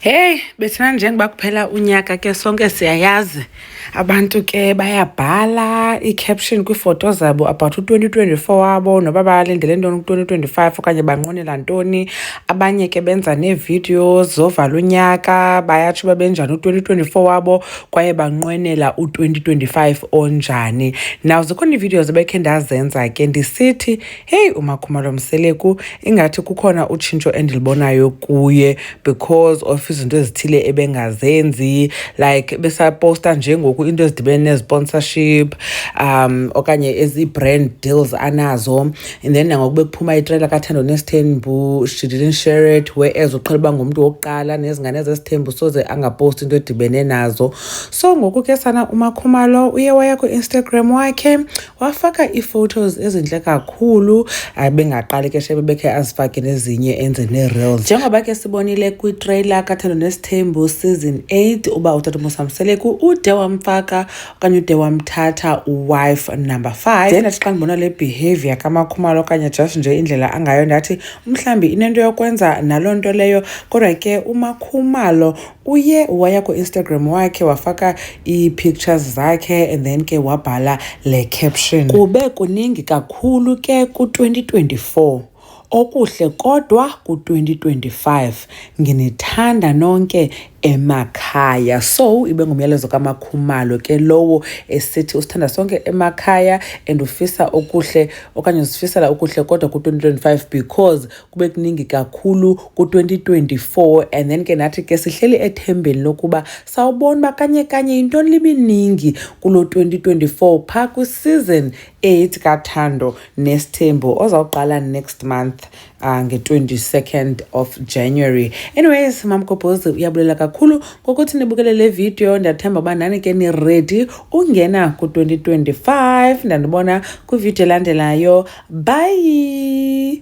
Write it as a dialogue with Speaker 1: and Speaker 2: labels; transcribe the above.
Speaker 1: Hey, bethina njengoba kuphela unyaka ke sonke siyayazi abantu ke bayabhala i-caption kwiifoto zabo about u-2024 wabo noba balindele ntoni ku-2025 okanye banqwenela ntoni. Abanye ke benza nee-videos zovala unyaka bayatsho uba benjani u-2024 wabo kwaye banqwenela u-2025 onjani. Now zikhona ii-videos ebekhe ndazenza ke ndisithi, hey uMakhumalo Mseleku ingathi kukhona utshintsho endilibonayo kuye because of izinto ezithile ebengazenzi, like besaposta njengoku into ezidibene ne-sponsorship okanye ezi-brand deals anazo, and then nangoku bekuphuma itrailer kaThando Nesithembu, she didn't share it, whereas uqhela uba ngumntu wokuqala nezingane zesithembu soze angaposti into edibene nazo. So ngoku ke sana uMakhumalo uye waya ku-Instagram wakhe wafaka ii-photos ezintle kakhulu, bengaqali ke shebe bekhe azifake nezinye enze nee-reels. Njengoba ke sibonile kwitrailer kaThando Nesithembu season 8 uba uTata Mseleku ude wamfaka okanye ude wamthatha uwife number 5. Then xa ndibona le behavior kaMakhumalo okanye just nje indlela angayo ndathi mhlambi inento yokwenza naloo nto leyo, kodwa ke uMakhumalo uye waya ku-Instagram wakhe wafaka ii-pictures zakhe and then ke wabhala le caption, kube kuningi kakhulu ke ku-2024 okuhle kodwa ku-2025 nginithanda nonke emakhaya. So ibe ngumyalezo kaMakhumalo ke lowo esithi usithanda sonke emakhaya and ufisa okuhle okanye uzifisela okuhle kodwa ku-2025 because kube kuningi kakhulu ku-2024, and then ke nathi ke sihleli ethembeni lokuba sawubona uba kanye yintoni libiningi kulo 2024 phaa kwi-season 8 kaThando Nesithembu ozawuqala next month nge-22nd of January. Anyways, Mamgobhozi uyabulela kakhulu ngokuthi nibukele le video. Ndiyathemba uba nani ke ni-ready ungena ku-2025. Ndandibona kwivideo elandelayo. Bye.